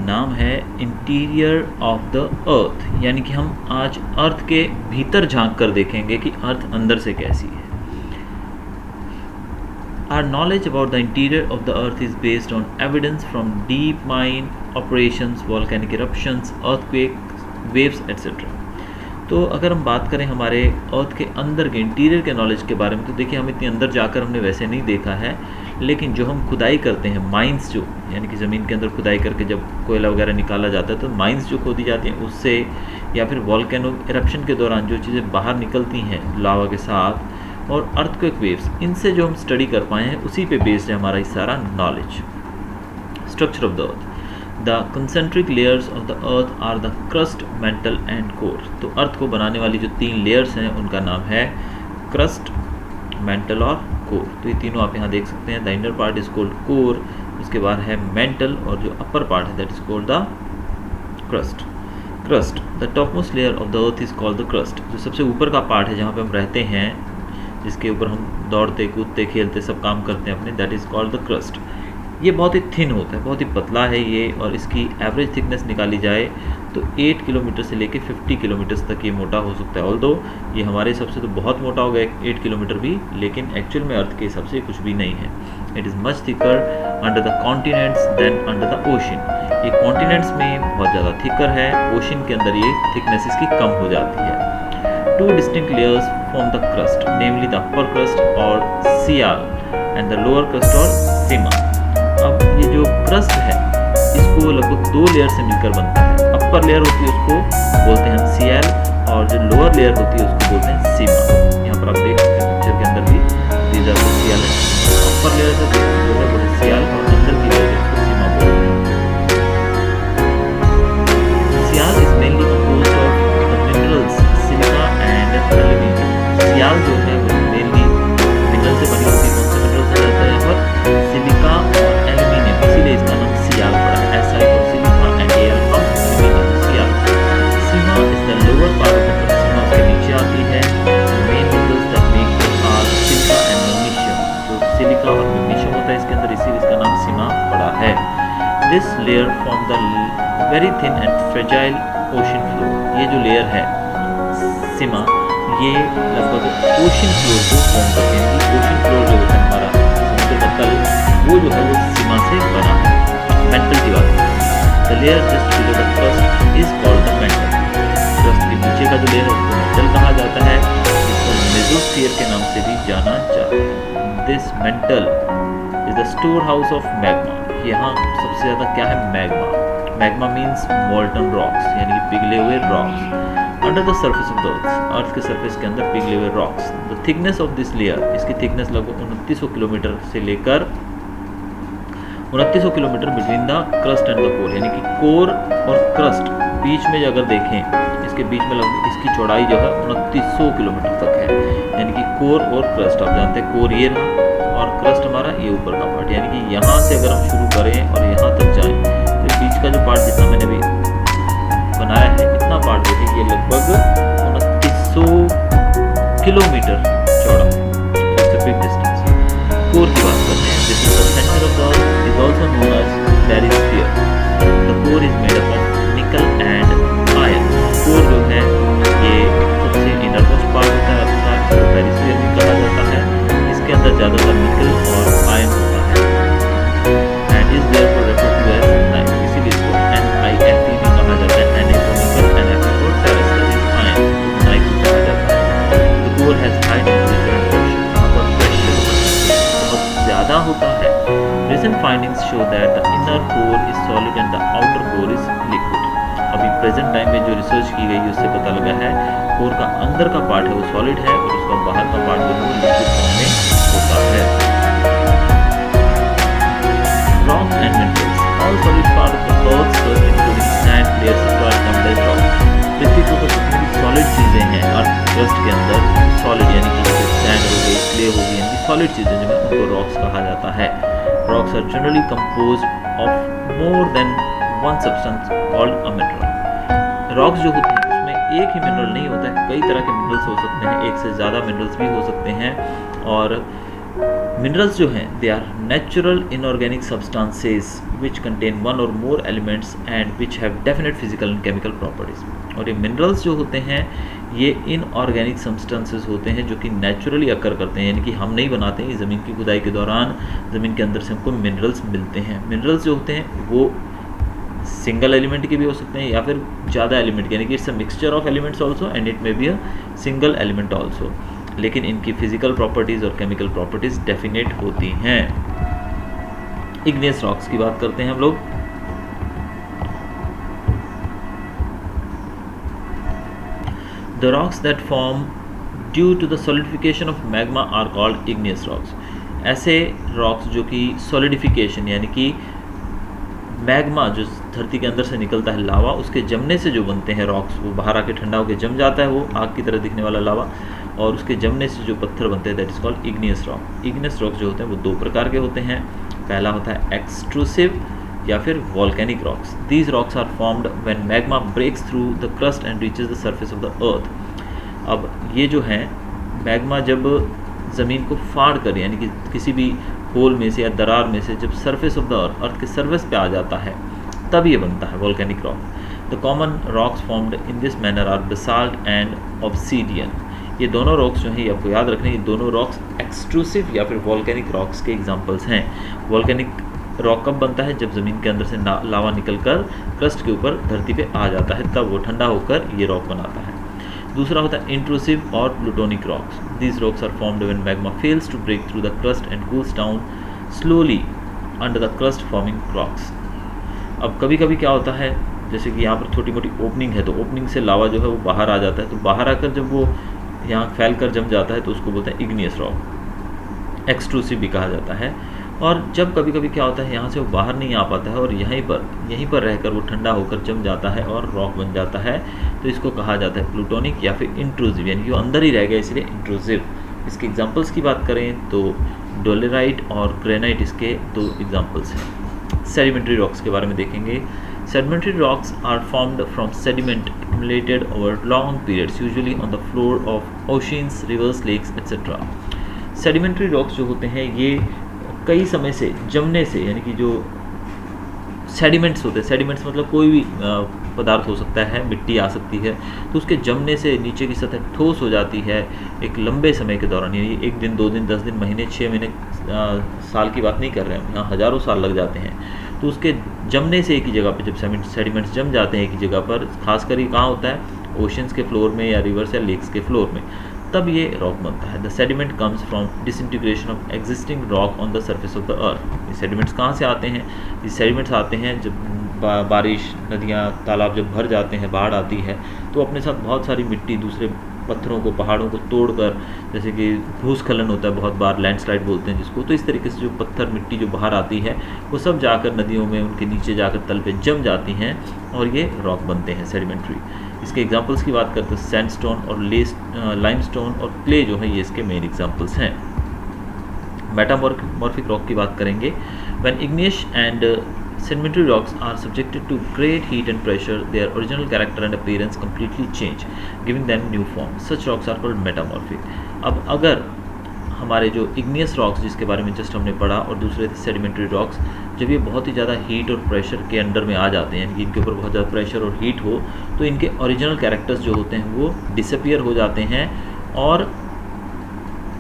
नाम है interior of the अर्थ, यानी कि हम आज अर्थ के भीतर झांक कर देखेंगे कि अर्थ अंदर से कैसी है। Our knowledge about the interior of the earth is based on evidence from deep mine operations, volcanic eruptions, earthquakes, waves, etc. तो अगर हम बात करें हमारे अर्थ के अंदर के इंटीरियर के नॉलेज के बारे में, तो देखिए हम इतनी अंदर जाकर हमने वैसे नहीं देखा है, लेकिन जो हम खुदाई करते हैं माइंस, जो यानी कि ज़मीन के अंदर खुदाई करके जब कोयला वगैरह निकाला जाता है, तो माइंस जो खोदी जाती हैं उससे, या फिर वॉल्केनो इरप्शन के दौरान जो चीज़ें बाहर निकलती हैं लावा के साथ, और अर्थक्वेक वेव्स, इनसे जो हम स्टडी कर पाए हैं उसी पे बेस्ड है हमारा ये सारा knowledge. Structure of the earth, the concentric layers of the earth are the crust, mantle and core. तो अर्थ को बनाने वाली जो 3 लेयर्स हैं उनका नाम है क्रस्ट, मेंटल और कोर। तो ये तीनों आप यहाँ देख सकते हैं। The inner part is called core, उसके बाद है मेंटल, और जो अपर पार्ट है that is called the crust. Crust, the topmost layer of the earth is called the crust. जो सबसे ऊपर का पार्ट है जहाँ पे हम रहते हैं, जिसके ऊपर हम दौड़ते कूदते खेलते सब काम करते हैं अपने, that is called the crust. ये बहुत ही थिन होता है, बहुत ही पतला है ये, और इसकी एवरेज थिकनेस निकाली जाए तो 8 किलोमीटर से लेके 50 किलोमीटर तक ये मोटा हो सकता है। ऑल्दो ये हमारे हिसाब से तो बहुत मोटा होगा 8 किलोमीटर भी, लेकिन एक्चुअल में अर्थ के हिसाब से कुछ भी नहीं है। It is much thicker under the continents than under the ocean. ये कॉन्टिनेंट्स में बहुत ज़्यादा थिकर है, ओशन के अंदर ये थिकनेस इसकी कम हो जाती है। 2 distinct layers form the crust, namely the upper crust or Sial and the lower crust or Sima. अब ये जो क्रस्ट है इसको लगभग 2 लेयर से मिलकर बनता है। अपर लेयर होती है उसको बोलते हैं हम Sial, और जो लोअर लेयर होती है उसको बोलते हैं Sima। यहाँ पर आप देख सकते हैं पिक्चर के अंदर भी these are the Sial है। अपर लेयर जो है वो है Sial, और अंदर की लेयर उसको Sima बोलते हैं। Sial is mainly composed of the minerals silica and aluminium. Sial जो है वो मेनली मिनरल से बनी होती है। कौन से मिनरल से रहता है यहाँ पर? सिलिका और एल्यूमिनियम, इसीलिए इसका नाम सियाल पड़ा है। SI और silica and AL from aluminium, sial. Sima is the lower part of the sima उसके नीचे आती है। Main minerals that make are silica and magnesium. जो सिलिका और मैग्नीशियम होता है इसके अंदर, इसीलिए इसका नाम सीमा पड़ा है। This layer form the very thin and fragile ocean floor. ये जो लेयर है सीमा, ये लगभग ओशन फ्लोर को फॉर्म करते हैं। ओशन फ्लोर जो होता है हमारा समुद्र का तल, वो जो है वो सीमा से बना है। मेंटल की बात करें, the layer just below the crust is called the mental. Crust के नीचे का जो लेयर है उसको मेंटल कहा जाता है, इसको मेसोस्फीयर के नाम से भी जाना जाता है। This mental is the store house of magma. यहाँ सबसे ज़्यादा क्या है? Magma. Magma means molten rocks, यानी कि पिघले हुए rocks. Under the surface of the अर्थ के सर्फेस के अंदर पिघले हुए rocks. The thickness of this layer, इसकी थिकनेस लगभग 2900 किलोमीटर से लेकर 2900 kilometre between the crust and the core, यानी कि कोर और क्रस्ट बीच में अगर देखें, इसके बीच में लगभग इसकी चौड़ाई जो है 2900 किलोमीटर तक है। यानी कि कोर और क्रस्ट, आप जानते हैं कोर ये रहा और क्रस्ट हमारा ये ऊपर का पार्ट, यानी कि यहाँ से अगर हम शुरू करें और यहाँ तक जाएँ तो बीच का जो पार्ट जितना मैंने भी बनाया है, इतना पार्ट देखें, ये लगभग 2900 किलोमीटर चौड़ा है। It's a big distance. Core की बात करते हैं। This is the centre of the earth, is also known as perisphere. The core is made up of nickel and iron. Core जो है ये सबसे इनरमोस्ट पार्ट होता है अर्थ का, इसको पेरिस्फीयर भी कहा जाता है। इसके अंदर ज़्यादातर निकल और आयरन होता है। And is therefore referred to as NiFe, इसीलिए इसको NiFe भी कहा जाता है। Na for nickel and Fe for ferrous, that is iron, knife कहा जाता है। The core has high temperature and pressure, यहाँ पर प्रेशर बहुत ज़्यादा होता है। Recent findings show that the inner core is solid and the outer core is liquid. अभी प्रेजेंट टाइम में जो रिसर्च की गई है उससे पता लगा है कोर का अंदर का पार्ट है वो सॉलिड है और उसका बाहर का पार्ट जो है वो लिक्विड फॉर्म में होता है। Rocks and minerals, all solid part of the Earth's crust including sand, layers of rock, and layers rock. पृथ्वी के ऊपर जितनी भी सॉलिड चीज़ें हैं अर्थ क्रस्ट के अंदर, सॉलिड यानी कि जैसे सैंड हो गई, क्ले हो गई, यानी कि सॉलिड चीज़ें जो है उनको रॉक्स कहा जाता है। Rocks are generally composed of more than one substance called a mineral. Rocks जो होते हैं उसमें एक ही मिनरल नहीं होता है, कई तरह के मिनरल्स हो सकते हैं, एक से ज़्यादा मिनरल्स भी हो सकते हैं। और मिनरल्स जो हैं they are natural inorganic substances which contain one or more elements and which have definite physical and chemical properties. और ये मिनरल्स जो होते हैं ये इनऑर्गेनिक सब्सटेंसेस होते हैं जो कि नेचुरली अकर करते हैं, यानी कि हम नहीं बनाते हैं। ज़मीन की खुदाई के दौरान ज़मीन के अंदर से हमको मिनरल्स मिलते हैं। मिनरल्स जो होते हैं वो सिंगल एलिमेंट के भी हो सकते हैं या फिर ज़्यादा एलिमेंट के, यानी कि it's a mixture of elements also and it may be a single element also, लेकिन इनकी फिजिकल प्रॉपर्टीज़ और केमिकल प्रॉपर्टीज़ डेफिनेट होती हैं। इग्नियस रॉक्स की बात करते हैं हम लोग। The rocks that form due to the solidification of magma are called igneous rocks. ऐसे रॉक्स जो कि सॉलिडिफिकेशन यानी कि मैग्मा जो धरती के अंदर से निकलता है लावा, उसके जमने से जो बनते हैं रॉक्स, वो बाहर आके ठंडा होकर जम जाता है, वो आग की तरह दिखने वाला लावा, और उसके जमने से जो पत्थर बनते हैं that is called igneous rock. Igneous rocks जो होते हैं वो दो प्रकार के होते हैं। पहला होता है एक्सट्रूसिव या फिर volcanic rocks. These rocks are formed when magma breaks through the crust and reaches the surface of the earth. अब ये जो है मैग्मा जब ज़मीन को फाड़ कर यानी कि किसी भी होल में से या दरार में से जब सरफेस ऑफ द अर्थ के सरफेस पे आ जाता है तब ये बनता है volcanic rock. The common rocks formed in this manner are basalt and obsidian. ये दोनों रॉक्स जो हैं ये आपको याद रखने, ये दोनों रॉक्स एक्सट्रूसिव या फिर वॉल्केनिक रॉक्स के एग्जांपल्स हैं। वॉल्केनिक रॉक कब बनता है? जब ज़मीन के अंदर से लावा निकलकर क्रस्ट के ऊपर धरती पे आ जाता है, तब वो ठंडा होकर ये रॉक बनाता है। दूसरा होता है इंट्रूसिव और plutonic rocks. These rocks are formed when magma fails to break through the crust and cools down slowly under the crust forming rocks. अब कभी कभी क्या होता है, जैसे कि यहाँ पर छोटी मोटी ओपनिंग है तो ओपनिंग से लावा जो है वो बाहर आ जाता है, तो बाहर आकर जब वो यहाँ फैल कर जम जाता है तो उसको बोलते हैं इग्नियस रॉक, एक्सट्रूसिव भी कहा जाता है। और जब कभी कभी क्या होता है यहाँ से वो बाहर नहीं आ पाता है और यहीं पर रहकर वो ठंडा होकर जम जाता है और रॉक बन जाता है, तो इसको कहा जाता है प्लूटोनिक या फिर इंट्रूसिव, यानी कि वो अंदर ही रह गया इसलिए इंट्रूसिव। इसके एग्जांपल्स की बात करें तो डोलेराइट और ग्रेनाइट इसके दो एग्जांपल्स हैं। सेडिमेंट्री रॉक्स के बारे में देखेंगे। Sedimentary rocks are formed from sediment accumulated over long periods usually on the floor of oceans, rivers, lakes etc. Sedimentary rocks जो होते हैं ये कई समय से जमने से, यानी कि जो सेडिमेंट्स होते हैं, सेडिमेंट्स मतलब कोई भी पदार्थ हो सकता है, मिट्टी आ सकती है, तो उसके जमने से नीचे की सतह ठोस हो जाती है एक लंबे समय के दौरान, यानी 1 दिन 2 दिन 10 दिन महीने 6 महीने साल की बात नहीं कर रहे हैं, यहाँ हज़ारों साल लग जाते हैं। तो उसके जमने से एक ही जगह पर जब सेडिमेंट्स जम जाते हैं एक ही जगह पर, खासकर ये कहाँ होता है? ओशंस के फ्लोर में या रिवर्स या लेक्स के फ्लोर में, तब ये रॉक बनता है। The sediment comes from disintegration of existing rock on the surface of the अर्थ। ये सेडिमेंट्स कहाँ से आते हैं? ये सेडिमेंट्स आते हैं जब बारिश, नदियाँ, तालाब जब भर जाते हैं, बाढ़ आती है, तो अपने साथ बहुत सारी मिट्टी दूसरे पत्थरों को, पहाड़ों को तोड़कर, जैसे कि भूस्खलन होता है बहुत बार, लैंडस्लाइड बोलते हैं जिसको, तो इस तरीके से जो पत्थर मिट्टी जो बाहर आती है वो सब जाकर नदियों में उनके नीचे जाकर तल पे जम जाती हैं और ये रॉक बनते हैं सेडिमेंट्री। इसके एग्जांपल्स की बात करते हैं सैंडस्टोन और लाइमस्टोन और क्ले जो है ये इसके मेन एग्जांपल्स हैं। मेटामॉर्फिक रॉक की बात करेंगे। When igneous and sedimentary rocks are subjected to great heat and pressure, their original character and appearance completely change, giving them new form. Such rocks are called metamorphic. अब अगर हमारे जो igneous rocks जिसके बारे में जस्ट हमने पढ़ा और दूसरे थे सेडिमेंट्री रॉक्स, जब ये बहुत ही ज़्यादा हीट और प्रेशर के अंडर में आ जाते हैं, यानी कि इनके ऊपर बहुत ज़्यादा प्रेशर और हीट हो, तो इनके ओरिजिनल कैरेक्टर्स जो होते हैं वो डिसअपियर हो जाते हैं और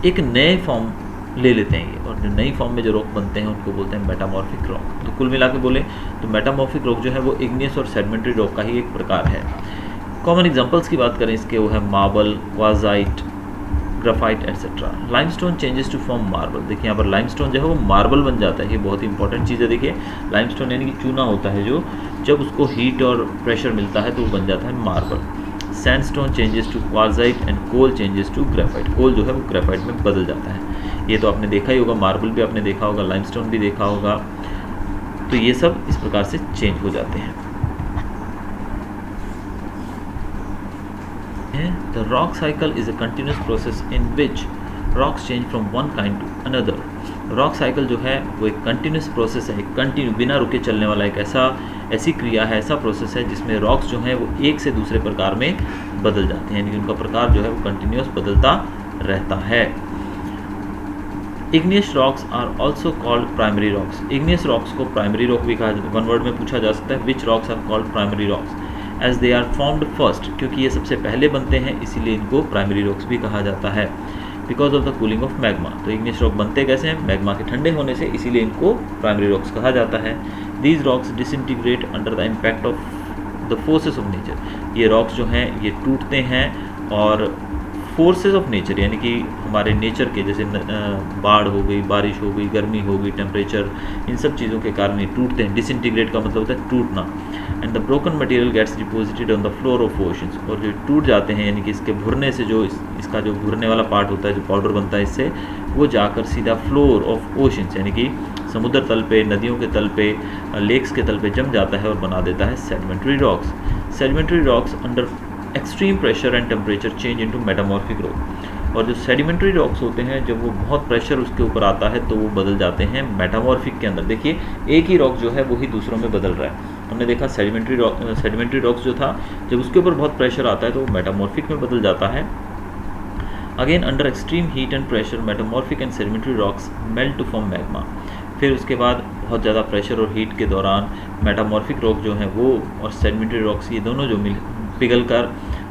एक नए फॉर्म ले लेते हैं ये, और नई फॉर्म में जो रॉक बनते हैं उनको बोलते हैं मेटामॉर्फिक रॉक। तो कुल मिला के बोले तो मेटामॉर्फिक रॉक जो है वो इग्नियस और सेडिमेंट्री रॉक का ही एक प्रकार है। कॉमन एग्जांपल्स की बात करें इसके, वो है marble, quartzite, graphite etcetera. Limestone changes to form marble. देखिए यहाँ पर लाइमस्टोन जो है वो मार्बल बन जाता है, ये बहुत ही इंपॉर्टेंट चीज़ है। देखिए लाइमस्टोन यानी कि चूना होता है जो, जब उसको हीट और प्रेशर मिलता है तो वो बन जाता है marble. Sandstone changes to quartzite and coal changes to graphite. Coal जो है वो ग्रेफाइट में बदल जाता है। ये तो आपने देखा ही होगा, मार्बल भी आपने देखा होगा, लाइमस्टोन भी देखा होगा, तो ये सब इस प्रकार से चेंज हो जाते हैं। The rock cycle is a continuous process in which rocks change from one kind to another. Rock cycle जो है वो एक कंटिन्यूस प्रोसेस है, एक कंटिन्यू बिना रुके चलने वाला एक ऐसी क्रिया है, ऐसा प्रोसेस है जिसमें रॉक्स जो हैं वो एक से दूसरे प्रकार में बदल जाते हैं, यानी कि उनका प्रकार जो है वो कंटिन्यूस बदलता रहता है। Igneous rocks are also called primary rocks. Igneous rocks को प्राइमरी रॉक भी कहा, वन वर्ड में पूछा जा सकता है, which rocks are called primary rocks as they are formed first, क्योंकि ये सबसे पहले बनते हैं इसीलिए इनको प्राइमरी रॉक्स भी कहा जाता है। Because of the cooling of magma, तो इग्नियस रॉक बनते कैसे हैं, मैग्मा के ठंडे होने से, इसीलिए इनको प्राइमरी रॉक्स कहा जाता है। These rocks disintegrate under the impact of the forces of nature. ये रॉक्स जो हैं ये टूटते हैं और फोर्सेस ऑफ नेचर यानी कि हमारे नेचर के, जैसे बाढ़ हो गई, बारिश हो गई, गर्मी हो गई, टेम्परेचर, इन सब चीज़ों के कारण ये टूटते हैं। डिसइंटीग्रेट का मतलब होता है टूटना। And the broken material gets deposited on the floor of oceans, और जो टूट जाते हैं यानी कि इसके भुरने से जो इसका जो भुरने वाला पार्ट होता है, जो पाउडर बनता है इससे, वो जाकर सीधा फ्लोर ऑफ ओशंस यानी कि समुद्र तल पे, नदियों के तल पे, लेक्स के तल पे जम जाता है और बना देता है sedimentary rocks. Sedimentary rocks under extreme pressure and temperature change into metamorphic rock. और जो सेडिमेंट्री रॉक्स होते हैं जब वो बहुत प्रेशर उसके ऊपर आता है तो वो बदल जाते हैं मेटामॉर्फिक के अंदर। देखिए एक ही रॉक जो है वो ही दूसरों में बदल रहा है। हमने देखा सेडिमेंट्री रॉक्स जो था जब उसके ऊपर बहुत प्रेशर आता है तो वो मेटामॉर्फिक में बदल जाता है। Again under extreme heat and pressure metamorphic and sedimentary rocks melt to form magma. फिर उसके बाद बहुत ज़्यादा प्रेशर और हीट के दौरान मेटामॉर्फिक रॉक जो हैं वो और सेडिमेंट्री रॉक्स ये दोनों जो पिघल कर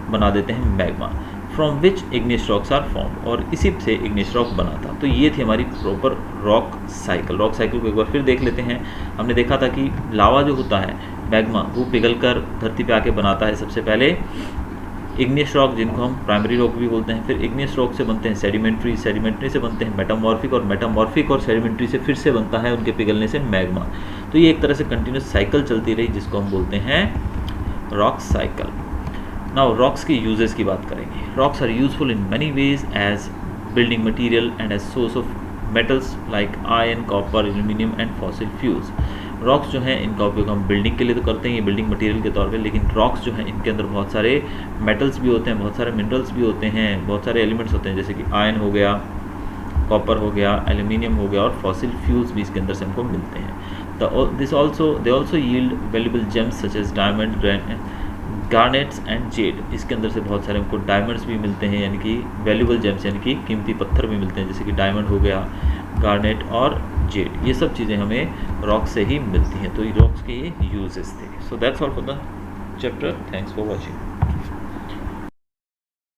बना देते हैं magma, from which igneous rocks are form, और इसी से इग्नियस रॉक बना था। तो ये थी हमारी proper rock cycle. Rock cycle को एक बार फिर देख लेते हैं। हमने देखा था कि लावा जो होता है, मैग्मा, वो पिघल कर धरती पे आके बनाता है सबसे पहले इग्नियस रॉक, जिनको हम प्राइमरी रॉक भी बोलते हैं। फिर इग्नियस रॉक से बनते हैं सेडिमेंट्री, सेडिमेंट्री से बनते हैं मेटामॉर्फिक, और मेटामॉर्फिक और सेडिमेंट्री से फिर से बनता है उनके पिघलने से मैग्मा। तो ये एक तरह से कंटिन्यूस साइकिल चलती रही जिसको हम बोलते हैं रॉक साइकिल। नाउ रॉक्स की यूजेस की बात करेंगे। Rocks are useful in many ways as building material and as source of metals like iron, copper, aluminium and fossil fuels. Rocks जो हैं इनका उपयोग हम बिल्डिंग के लिए तो करते हैं, ये बिल्डिंग मटेरियल के तौर पे, लेकिन रॉक्स जो हैं इनके अंदर बहुत सारे मेटल्स भी होते हैं, बहुत सारे मिनरल्स भी होते हैं, बहुत सारे एलिमेंट्स होते हैं, जैसे कि आयरन हो गया, कॉपर हो गया, एल्यूमिनियम हो गया, और फॉसिल फ्यूल्स भी इसके अंदर से हमको मिलते हैं। They also yield valuable gems such as diamond, garnets and jade. इसके अंदर से बहुत सारे हमको डायमंड्स भी मिलते हैं, यानी कि वैल्यूबल जेम्स यानी कि कीमती पत्थर भी मिलते हैं, जैसे कि डायमंड हो गया, गार्नेट और जेड। ये सब चीज़ें हमें रॉक से ही मिलती हैं। तो ये रॉक्स के ये यूजेस थे। So that's all for the chapter. Thanks for watching.